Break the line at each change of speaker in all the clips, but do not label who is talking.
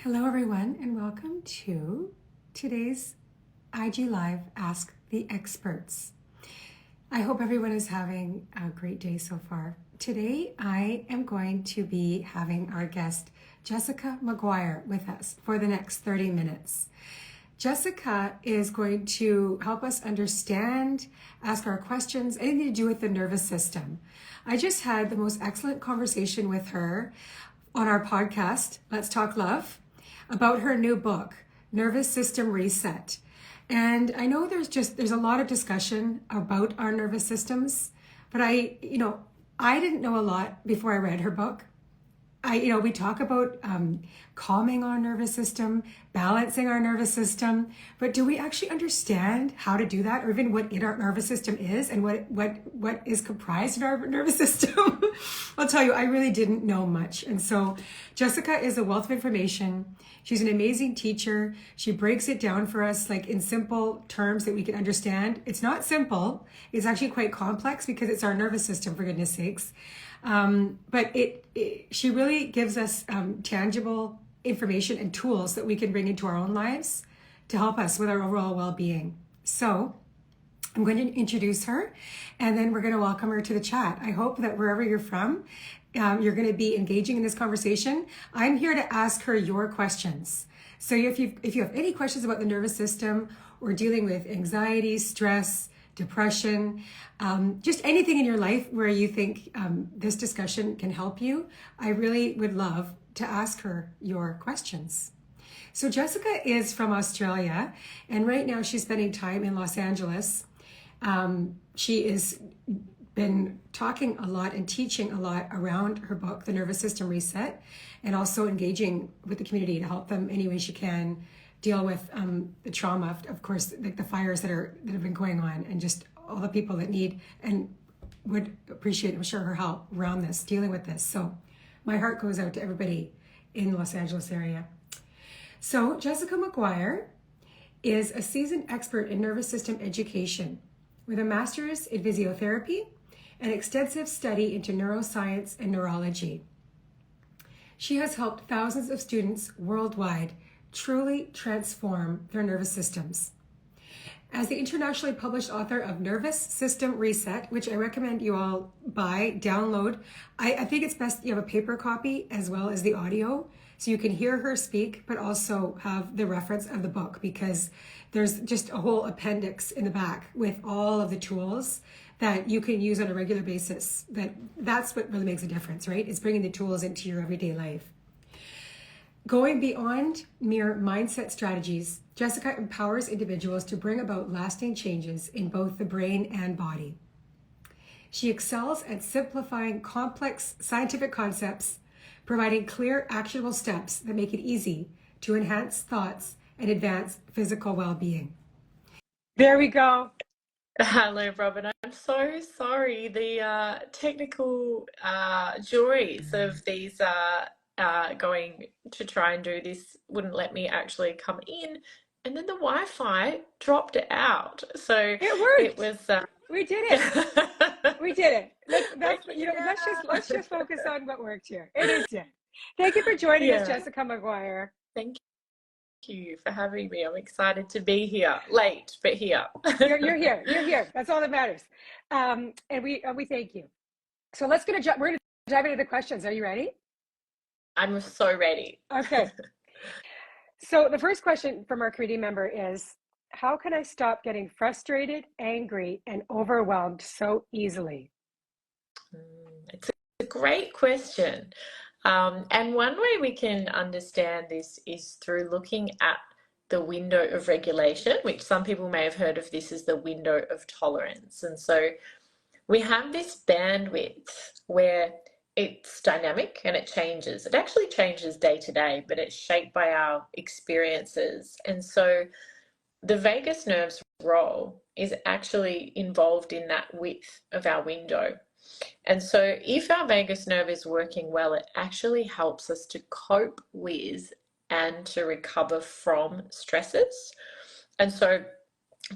Hello, everyone, and welcome to today's IG Live Ask the Experts. I hope everyone is having a great day so far. Today, I am going to be having our guest, Jessica Maguire, with us for the next 30 minutes. Jessica is going to help us understand, ask our questions, anything to do with the nervous system. I just had the most excellent conversation with her on our podcast, Let's Talk Love, about her new book, Nervous System Reset. And I know there's a lot of discussion about our nervous systems, but I didn't know a lot before I read her book. We talk about calming our nervous system, balancing our nervous system, but do we actually understand how to do that, or even what our nervous system is and what is comprised in our nervous system? I'll tell you, I really didn't know much. And so Jessica is a wealth of information. She's an amazing teacher. She breaks it down for us like in simple terms that we can understand. It's not simple. It's actually quite complex because it's our nervous system, for goodness sakes. But she really gives us tangible information and tools that we can bring into our own lives to help us with our overall well-being. So I'm going to introduce her, and then we're going to welcome her to the chat. I hope that wherever you're from, you're going to be engaging in this conversation. I'm here to ask her your questions. So if you have any questions about the nervous system or dealing with anxiety, stress, depression, just anything in your life where you think this discussion can help you, I really would love to ask her your questions. So Jessica is from Australia, and right now she's spending time in Los Angeles. She has been talking a lot and teaching a lot around her book, The Nervous System Reset, and also engaging with the community to help them any way she can deal with the trauma, of course, like the fires that have been going on, and just all the people that need and would appreciate, I'm sure, her help around this, dealing with this. So my heart goes out to everybody in the Los Angeles area. So Jessica Maguire is a seasoned expert in nervous system education with a master's in physiotherapy and extensive study into neuroscience and neurology. She has helped thousands of students worldwide truly transform their nervous systems. As the internationally published author of Nervous System Reset, which I recommend you all buy, download. I think it's best you have a paper copy as well as the audio, so you can hear her speak, but also have the reference of the book, because there's just a whole appendix in the back with all of the tools that you can use on a regular basis. That's what really makes a difference, right? It's bringing the tools into your everyday life. Going beyond mere mindset strategies, Jessica empowers individuals to bring about lasting changes in both the brain and body. She excels at simplifying complex scientific concepts, providing clear, actionable steps that make it easy to enhance thoughts and advance physical well-being. There we go.
Hello, Robin. I'm so sorry. The technical joys of these going to try and do this wouldn't let me actually come in, and then the Wi-Fi dropped out. So
it worked.
It was.
We did it. We did it. Let's just focus on what worked here. It did. Thank you for joining us, Jessica Maguire.
Thank you for having me. I'm excited to be here. Late, but here.
You're here. You're here. That's all that matters. And we thank you. So we're gonna dive into the questions. Are you ready?
I'm so ready.
Okay. So the first question from our community member is, how can I stop getting frustrated, angry, and overwhelmed so easily?
It's a great question. And one way we can understand this is through looking at the window of regulation, which some people may have heard of this as the window of tolerance. And so we have this bandwidth where it's dynamic and it changes. It actually changes day to day, but it's shaped by our experiences. And so the vagus nerve's role is actually involved in that width of our window. And so if our vagus nerve is working well, it actually helps us to cope with and to recover from stresses. And so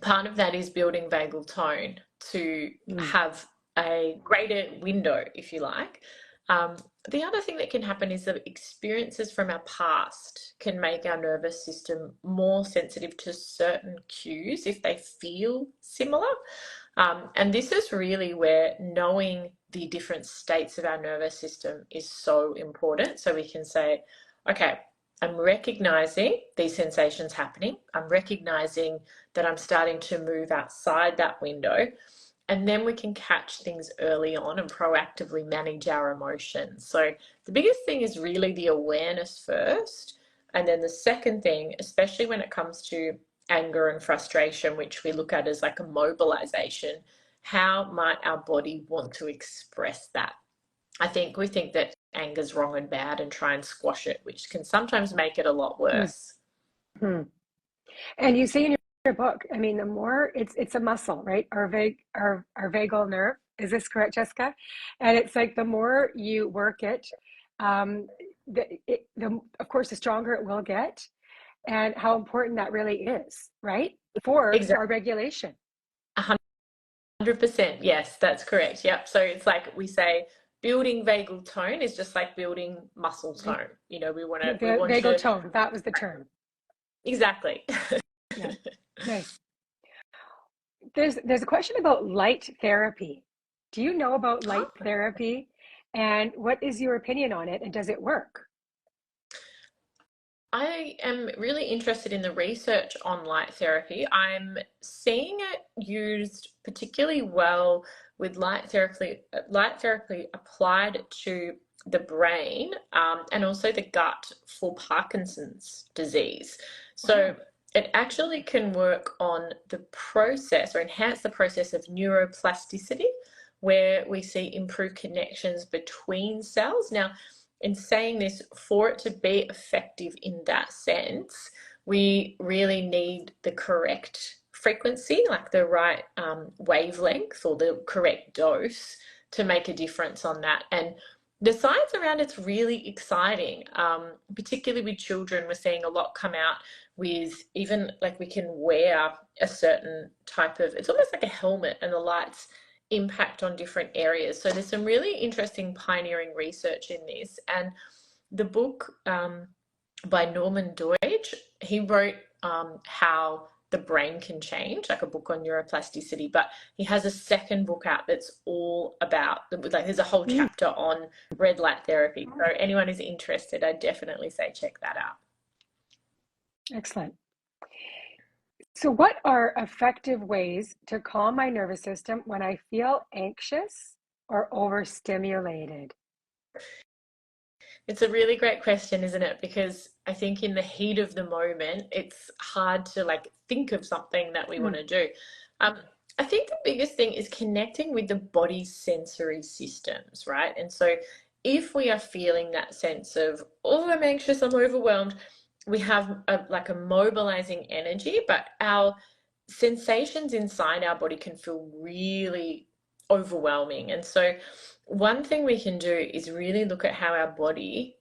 part of that is building vagal tone to have a greater window, if you like, The other thing that can happen is that experiences from our past can make our nervous system more sensitive to certain cues if they feel similar. And this is really where knowing the different states of our nervous system is so important. So we can say, okay, I'm recognizing these sensations happening. I'm recognizing that I'm starting to move outside that window. And then we can catch things early on and proactively manage our emotions. So the biggest thing is really the awareness first. And then the second thing, especially when it comes to anger and frustration, which we look at as like a mobilization, how might our body want to express that? I think we think that anger's wrong and bad and try and squash it, which can sometimes make it a lot worse.
Mm-hmm. And you say in your book, I mean, the more it's a muscle, right? Our vagal nerve. Is this correct, Jessica? And it's like the more you work it, of course, the stronger it will get, and how important that really is, right? For
Exactly.
our regulation.
100%. Yes, that's correct. Yep. So it's like we say building vagal tone is just like building muscle tone. You know, we want
Vagal
to
tone. That was the term.
exactly.
Yeah. Nice. There's a question about light therapy. Do you know about light therapy? And what is your opinion on it? And does it work?
I am really interested in the research on light therapy. I'm seeing it used particularly well with light therapy applied to the brain and also the gut for Parkinson's disease. So
Wow.
it actually can work on the process or enhance the process of neuroplasticity, where we see improved connections between cells. Now, in saying this, for it to be effective in that sense, we really need the correct frequency, like the right wavelength or the correct dose to make a difference on that. And the science around it's really exciting, particularly with children. We're seeing a lot come out with even like we can wear a certain type of, it's almost like a helmet, and the lights impact on different areas. So there's some really interesting pioneering research in this. And the book by Norman Doidge, he wrote how the brain can change, like a book on neuroplasticity, but he has a second book out that's all about, like there's a whole chapter on red light therapy. So anyone who's interested, I definitely say check that out.
Excellent. So, what are effective ways to calm my nervous system when I feel anxious or overstimulated?
It's a really great question, isn't it? Because I think in the heat of the moment, it's hard to like think of something that we want
Mm.
to do. Um, I think the biggest thing is connecting with the body's sensory systems, right? And so if we are feeling that sense of, oh, I'm anxious, I'm overwhelmed, we have like a mobilizing energy, but our sensations inside our body can feel really overwhelming. And so one thing we can do is really look at how our body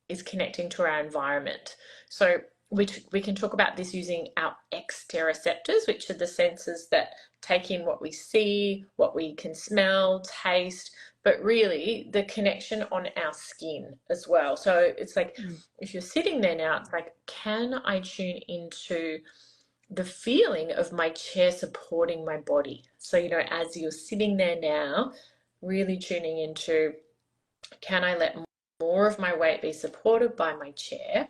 is connecting to our environment. So we can talk about this using our exteroceptors, which are the senses that take in what we see, what we can smell, taste, but really the connection on our skin as well. So it's like if you're sitting there now, it's like, can I tune into the feeling of my chair supporting my body? So, you know, as you're sitting there now, really tuning into, can I let more of my weight be supported by my chair?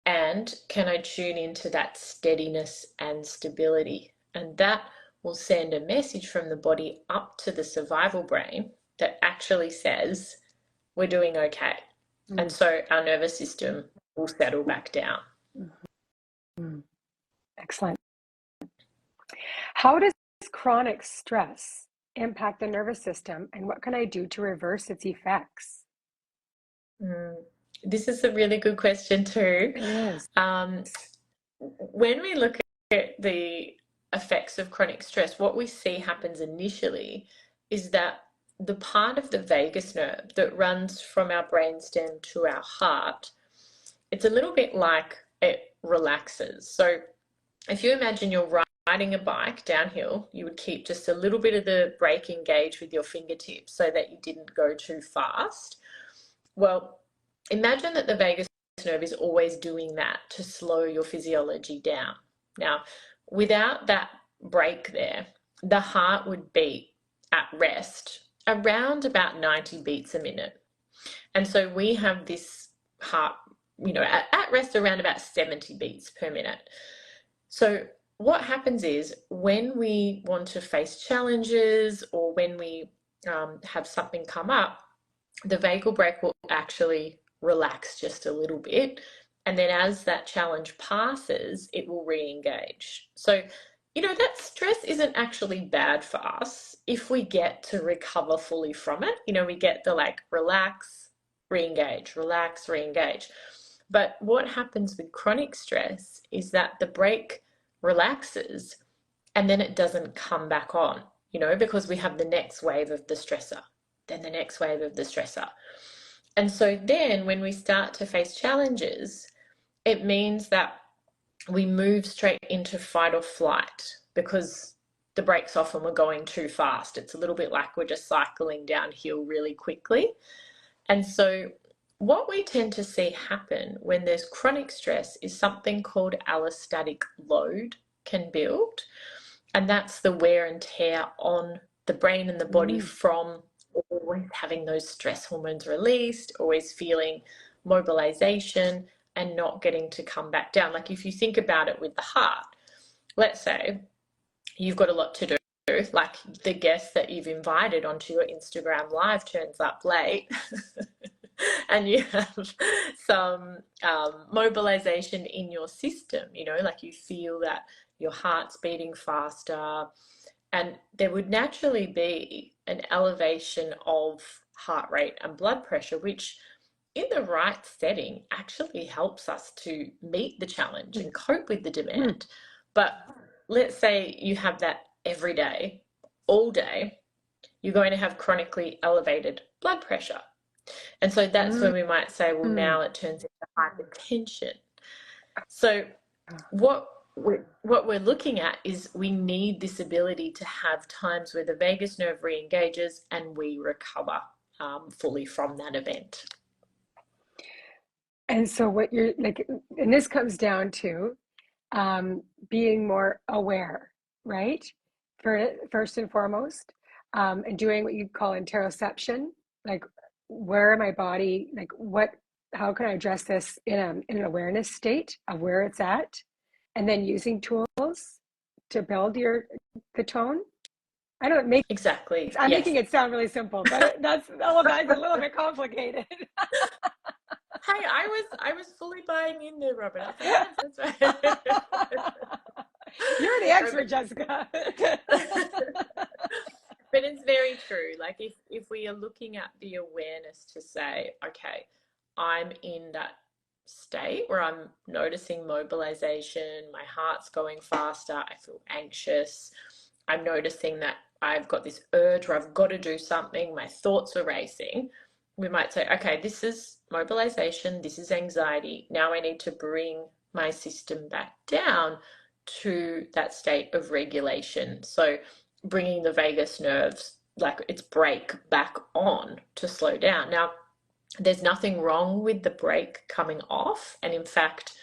And can I tune into that steadiness and stability? And that will send a message from the body up to the survival brain that actually says, we're doing okay. And so our nervous system will settle back down.
Excellent. How does chronic stress impact the nervous system, and what can I do to reverse its effects?
This is a really good question too.
It is.
When we look at the effects of chronic stress, what we see happens initially is that the part of the vagus nerve that runs from our brainstem to our heart, it's a little bit like it relaxes. So if you imagine you're riding a bike downhill, you would keep just a little bit of the brake engaged with your fingertips so that you didn't go too fast. Well, imagine that the vagus nerve is always doing that to slow your physiology down. Now, without that brake there, the heart would beat at rest around about 90 beats a minute. And so we have this heart, at rest around about 70 beats per minute. So what happens is when we want to face challenges or when we have something come up, the vagal brake will actually relax just a little bit. And then as that challenge passes, it will re-engage. So, that stress isn't actually bad for us if we get to recover fully from it. We get the relax, re-engage, relax, re-engage. But what happens with chronic stress is that the brake relaxes and then it doesn't come back on, because we have the next wave of the stressor, then the next wave of the stressor. And so then when we start to face challenges, it means that we move straight into fight or flight because the brake's off and we're going too fast. It's a little bit like we're just cycling downhill really quickly. And so what we tend to see happen when there's chronic stress is something called allostatic load can build. And that's the wear and tear on the brain and the body from always having those stress hormones released, always feeling mobilization and not getting to come back down. Like if you think about it with the heart, let's say you've got a lot to do, like the guest that you've invited onto your Instagram live turns up late and you have some mobilization in your system, like you feel that your heart's beating faster, and there would naturally be an elevation of heart rate and blood pressure, which in the right setting actually helps us to meet the challenge and cope with the demand. But let's say you have that every day, all day, you're going to have chronically elevated blood pressure. And so that's when we might say, well, now it turns into hypertension. So what we're looking at is we need this ability to have times where the vagus nerve re-engages and we recover fully from that event.
And so what you're like, and this comes down to being more aware, right? First and foremost, and doing what you call interoception, like where my body, like how can I address this in an awareness state of where it's at, and then using tools to build the tone. I don't make
exactly.
I'm making it sound really simple, but that's all of that is a little bit complicated.
Hey, I was fully buying in there, Robin. I thought, yes, that's right.
You're the expert, Jessica.
But it's very true. Like if we are looking at the awareness to say, okay, I'm in that state where I'm noticing mobilization, my heart's going faster, I feel anxious, I'm noticing that I've got this urge where I've got to do something, my thoughts are racing. We might say, okay, this is mobilization, this is anxiety. Now I need to bring my system back down to that state of regulation. So bringing the vagus nerves, like its brake back on to slow down. Now, there's nothing wrong with the brake coming off. And in fact,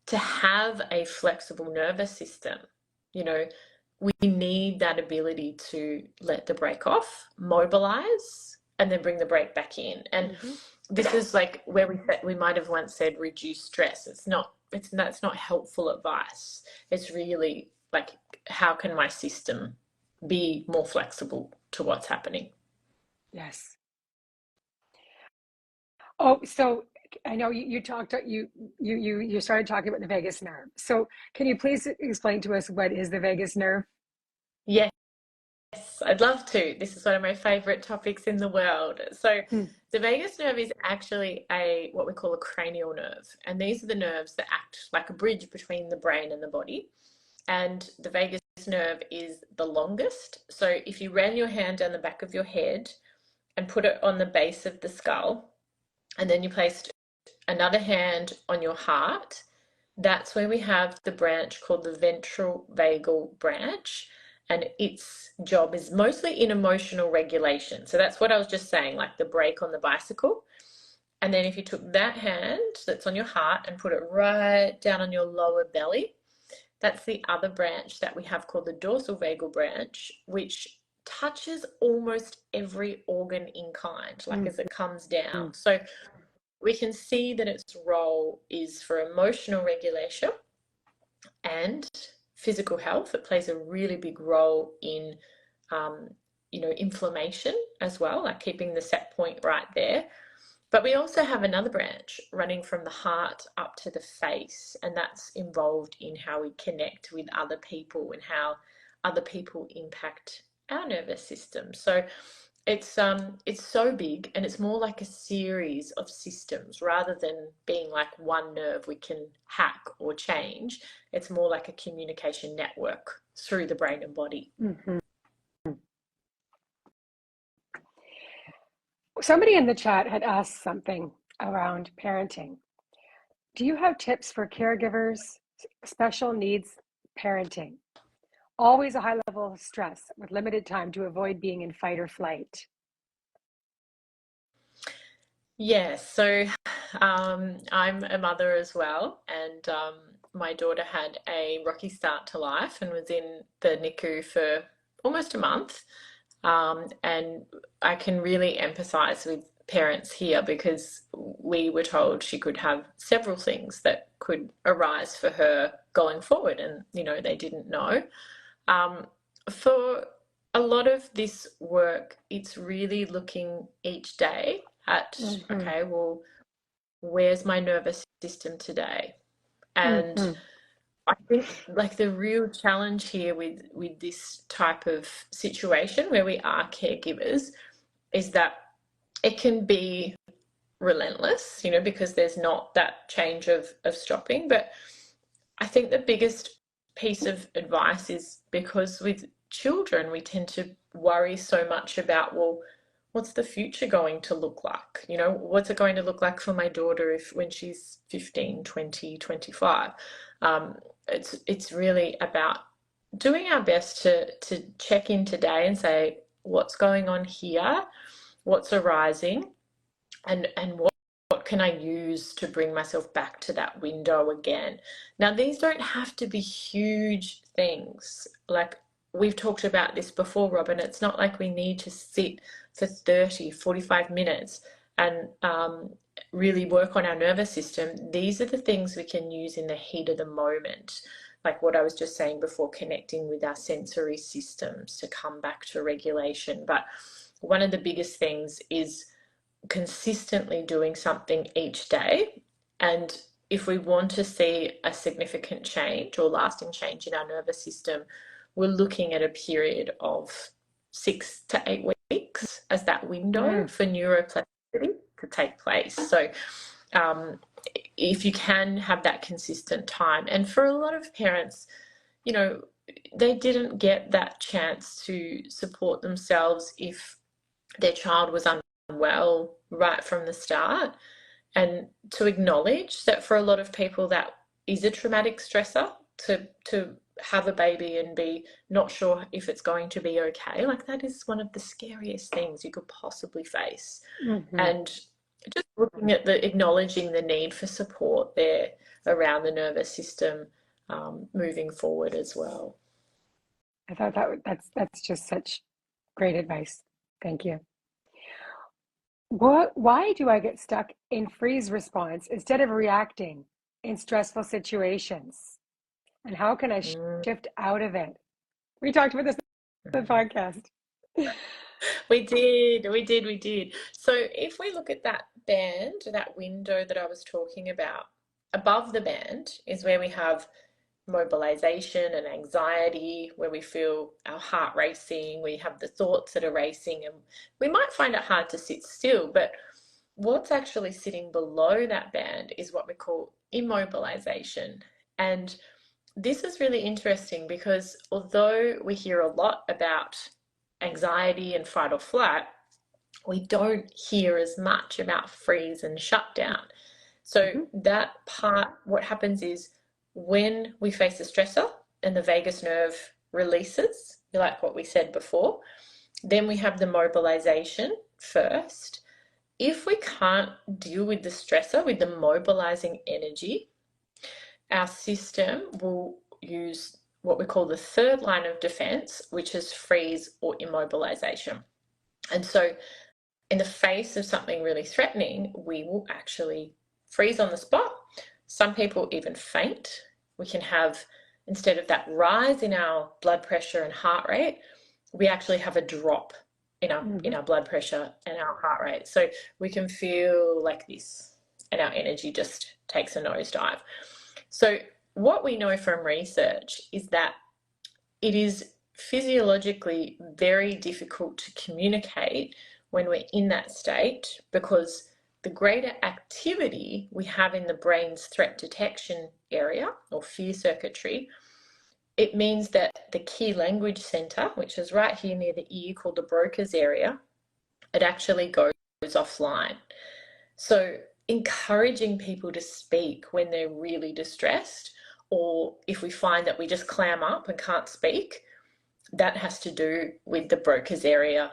to have a flexible nervous system, we need that ability to let the brake off, mobilize, and then bring the brake back in. And this is like where we might have once said reduce stress. That's not helpful advice. It's really like, how can my system be more flexible to what's happening?
Yes. Oh, so I know you started talking about the vagus nerve. So can you please explain to us what is the vagus nerve?
Yes, I'd love to. This is one of my favorite topics in the world. So the vagus nerve is actually what we call a cranial nerve. And these are the nerves that act like a bridge between the brain and the body. And the vagus nerve is the longest. So if you ran your hand down the back of your head and put it on the base of the skull, and then you placed another hand on your heart, that's where we have the branch called the ventral vagal branch. And its job is mostly in emotional regulation. So that's what I was just saying, like the brake on the bicycle. And then if you took that hand that's on your heart and put it right down on your lower belly, that's the other branch that we have called the dorsal vagal branch, which touches almost every organ in kind, like as it comes down. So we can see that its role is for emotional regulation and physical health. It plays a really big role in, inflammation as well, like keeping the set point right there. But we also have another branch running from the heart up to the face, and that's involved in how we connect with other people and how other people impact our nervous system. So it's so big, and it's more like a series of systems rather than being like one nerve we can hack or change. It's more like a communication network through the brain and body.
Mm-hmm. Somebody in the chat had asked something around parenting. Do you have tips for caregivers, special needs parenting? Always a high level of stress with limited time to avoid being in fight or flight.
Yes, so I'm a mother as well, and my daughter had a rocky start to life and was in the NICU for almost a month. And I can really empathize with parents here because we were told she could have several things that could arise for her going forward, and they didn't know. For a lot of this work, it's really looking each day at, okay, well, where's my nervous system today? And I think like the real challenge here with this type of situation where we are caregivers is that it can be relentless, because there's not that change of stopping. But I think the biggest piece of advice is because with children, we tend to worry so much about, well, what's the future going to look like? What's it going to look like for my daughter when she's 15, 20, 25? It's really about doing our best to check in today and say, what's going on here? What's arising? And what can I use to bring myself back to that window again? Now, these don't have to be huge things. Like we've talked about this before, Robin. It's not like we need to sit for 30, 45 minutes and really work on our nervous system. These are the things we can use in the heat of the moment. Like what I was just saying before, connecting with our sensory systems to come back to regulation. But one of the biggest things is consistently doing something each day. And if we want to see a significant change or lasting change in our nervous system, we're looking at a period of 6 to 8 weeks as that window for neuroplasticity to take place. So if you can have that consistent time, and for a lot of parents, they didn't get that chance to support themselves if their child was unwell right from the start, and to acknowledge that for a lot of people that is a traumatic stressor to have a baby and be not sure if it's going to be okay. Like that is one of the scariest things you could possibly face. And just looking at acknowledging the need for support there around the nervous system moving forward as well.
I thought that's just such great advice. Thank you. Why do I get stuck in freeze response instead of reacting in stressful situations? And how can I shift out of it? We talked about this in the podcast.
We did. So if we look at that band, that window that I was talking about, above the band is where we have mobilization and anxiety, where we feel our heart racing, we have the thoughts that are racing, and we might find it hard to sit still. But what's actually sitting below that band is what we call immobilization. And this is really interesting because although we hear a lot about anxiety and fight or flight, we don't hear as much about freeze and shutdown. So that part, what happens is when we face a stressor and the vagus nerve releases, like what we said before, then we have the mobilization first. If we can't deal with the stressor, with the mobilizing energy, our system will use what we call the third line of defense, which is freeze or immobilization. And so in the face of something really threatening, we will actually freeze on the spot. Some people even faint. We can have, instead of that rise in our blood pressure and heart rate, we actually have a drop in our blood pressure and our heart rate. So we can feel like this, and our energy just takes a nosedive. So what we know from research is that it is physiologically very difficult to communicate when we're in that state, because the greater activity we have in the brain's threat detection area or fear circuitry, it means that the key language center, which is right here near the ear called the Broca's area, it actually goes offline. So encouraging people to speak when they're really distressed, or if we find that we just clam up and can't speak, that has to do with the Broca's area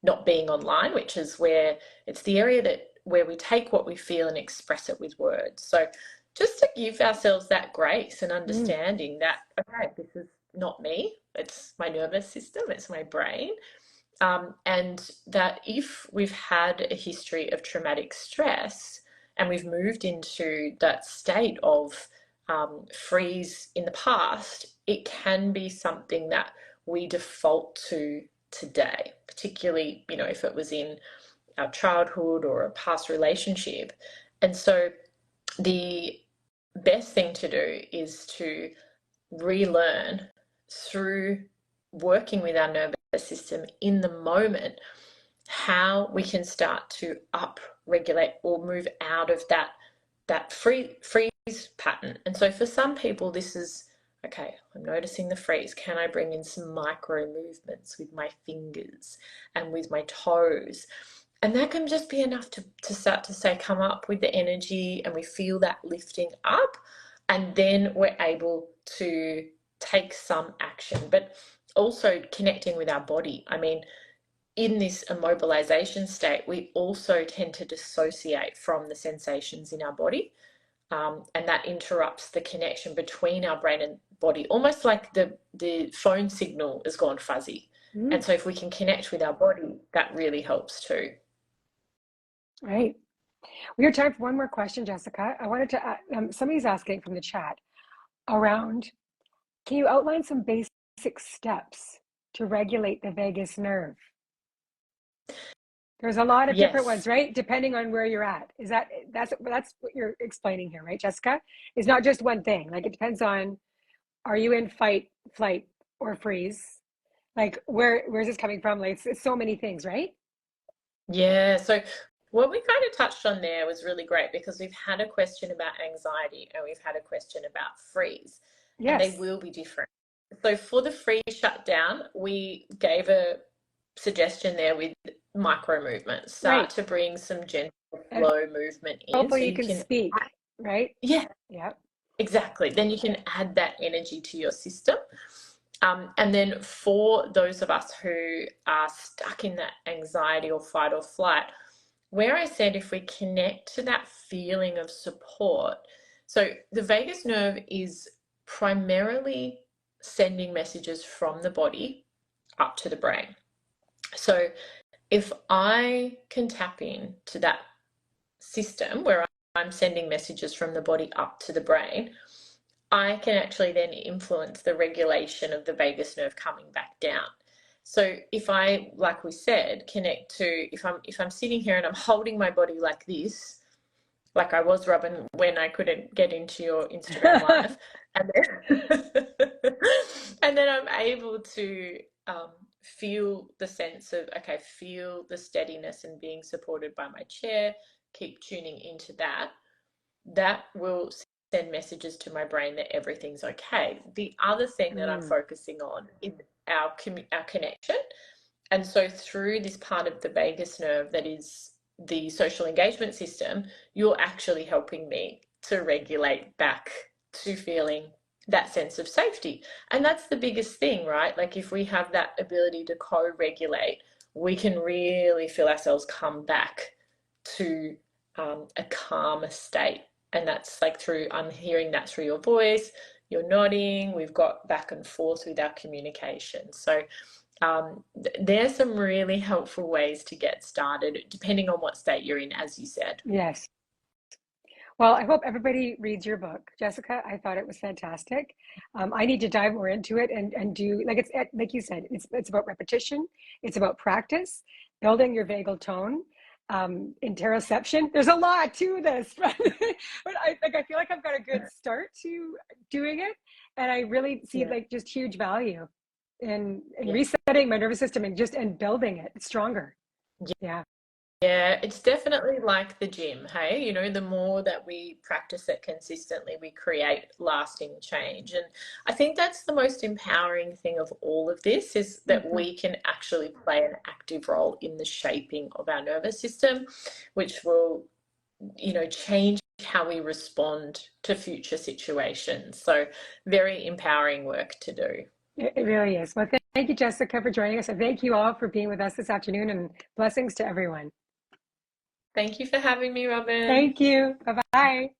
not being online, which is where it's the area where we take what we feel and express it with words. So just to give ourselves that grace and understanding that, okay, this is not me, it's my nervous system, it's my brain. And that if we've had a history of traumatic stress and we've moved into that state of freeze in the past, it can be something that we default to today, particularly, if it was in our childhood or a past relationship. And so the best thing to do is to relearn through working with our nervous system in the moment how we can start to up-regulate or move out of that freeze pattern. And so for some people, this is, okay, I'm noticing the freeze. Can I bring in some micro movements with my fingers and with my toes? And that can just be enough to start to say, come up with the energy, and we feel that lifting up, and then we're able to take some action. But also connecting with our body. I mean, in this immobilization state, we also tend to dissociate from the sensations in our body. And that interrupts the connection between our brain and body, almost like the phone signal has gone fuzzy. And so if we can connect with our body, that really helps too.
Right. We have time for one more question, Jessica. I wanted to, somebody's asking from the chat around, can you outline some basic steps to regulate the vagus nerve? There's a lot of different ones, right? Depending on where you're at. That's what you're explaining here, right, Jessica? It's not just one thing. Like, it depends on, are you in fight, flight, or freeze? Like, where's this coming from? Like, it's so many things, right?
Yeah. So what we kind of touched on there was really great, because we've had a question about anxiety and we've had a question about freeze.
Yes.
And they will be different. So for the freeze shutdown, we gave a suggestion there with micro movements. Start to bring some gentle flow movement in.
Hopefully so you can speak, right?
Yeah.
Yeah.
Exactly. Then you can add that energy to your system. And then for those of us who are stuck in that anxiety or fight or flight, where I said if we connect to that feeling of support, so the vagus nerve is primarily sending messages from the body up to the brain. So if I can tap in to that system where I'm sending messages from the body up to the brain, I can actually then influence the regulation of the vagus nerve coming back down. So if I, like we said, connect to, if I'm sitting here and I'm holding my body like this, like I was, Robin, when I couldn't get into your Instagram live, and then I'm able to feel the sense of, okay, feel the steadiness and being supported by my chair, keep tuning into that. That will send messages to my brain that everything's okay. The other thing that I'm focusing on is our connection. And so through this part of the vagus nerve that is the social engagement system, you're actually helping me to regulate back to feeling that sense of safety. And that's the biggest thing, right? Like if we have that ability to co-regulate, we can really feel ourselves come back to a calmer state. And that's like through, I'm hearing that through your voice, you're nodding, we've got back and forth with our communication. So there's some really helpful ways to get started, depending on what state you're in, as you said.
Yes. Well, I hope everybody reads your book, Jessica. I thought it was fantastic. I need to dive more into it and do like it's like you said. It's about repetition. It's about practice, building your vagal tone, interoception. There's a lot to this, but I feel like I've got a good start to doing it, and I really see
Yeah.
like just huge value in
Yeah.
resetting my nervous system and building it stronger. Yeah.
Yeah, it's definitely like the gym, hey? You know, the more that we practice it consistently, we create lasting change. And I think that's the most empowering thing of all of this is that
Mhm.
we can actually play an active role in the shaping of our nervous system, which will, you know, change how we respond to future situations. So, very empowering work to do.
It really is. Well, thank you, Jessica, for joining us. And thank you all for being with us this afternoon, and blessings to everyone.
Thank you for having me, Robin.
Thank you. Bye bye.